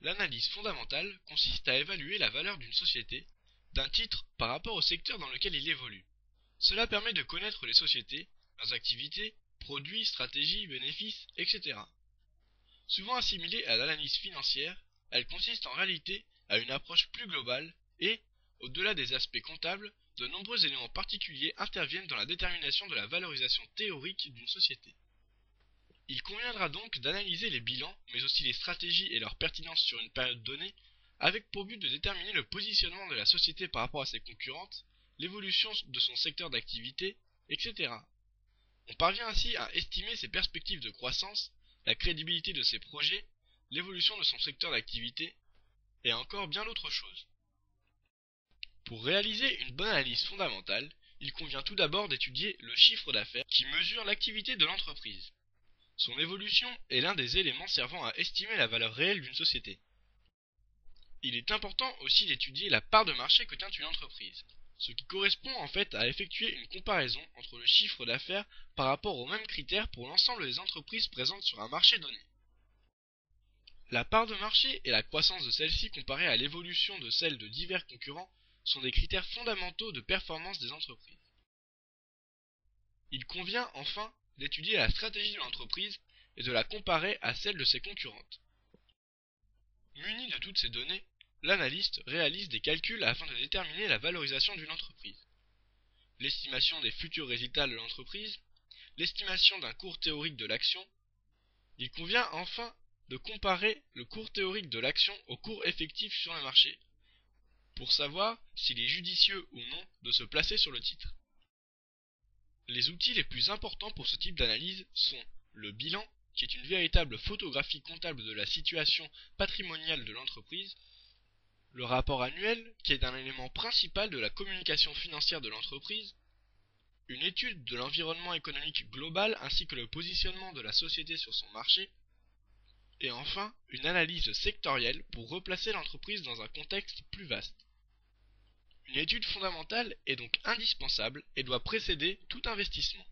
L'analyse fondamentale consiste à évaluer la valeur d'une société, d'un titre par rapport au secteur dans lequel il évolue. Cela permet de connaître les sociétés, leurs activités, produits, stratégies, bénéfices, etc. Souvent assimilée à l'analyse financière, elle consiste en réalité à une approche plus globale et, au-delà des aspects comptables, de nombreux éléments particuliers interviennent dans la détermination de la valorisation théorique d'une société. Il conviendra donc d'analyser les bilans, mais aussi les stratégies et leur pertinence sur une période donnée, avec pour but de déterminer le positionnement de la société par rapport à ses concurrentes, l'évolution de son secteur d'activité, etc. On parvient ainsi à estimer ses perspectives de croissance, la crédibilité de ses projets, l'évolution de son secteur d'activité, et encore bien d'autres choses. Pour réaliser une bonne analyse fondamentale, il convient tout d'abord d'étudier le chiffre d'affaires qui mesure l'activité de l'entreprise. Son évolution est l'un des éléments servant à estimer la valeur réelle d'une société. Il est important aussi d'étudier la part de marché que tient une entreprise, ce qui correspond en fait à effectuer une comparaison entre le chiffre d'affaires par rapport aux mêmes critères pour l'ensemble des entreprises présentes sur un marché donné. La part de marché et la croissance de celle-ci comparée à l'évolution de celle de divers concurrents sont des critères fondamentaux de performance des entreprises. Il convient enfin d'étudier la stratégie de l'entreprise et de la comparer à celle de ses concurrentes. Muni de toutes ces données, l'analyste réalise des calculs afin de déterminer la valorisation d'une entreprise. L'estimation des futurs résultats de l'entreprise, l'estimation d'un cours théorique de l'action. Il convient enfin de comparer le cours théorique de l'action au cours effectif sur le marché, pour savoir s'il est judicieux ou non de se placer sur le titre. Les outils les plus importants pour ce type d'analyse sont le bilan, qui est une véritable photographie comptable de la situation patrimoniale de l'entreprise, le rapport annuel, qui est un élément principal de la communication financière de l'entreprise, une étude de l'environnement économique global ainsi que le positionnement de la société sur son marché, et enfin une analyse sectorielle pour replacer l'entreprise dans un contexte plus vaste. Une étude fondamentale est donc indispensable et doit précéder tout investissement.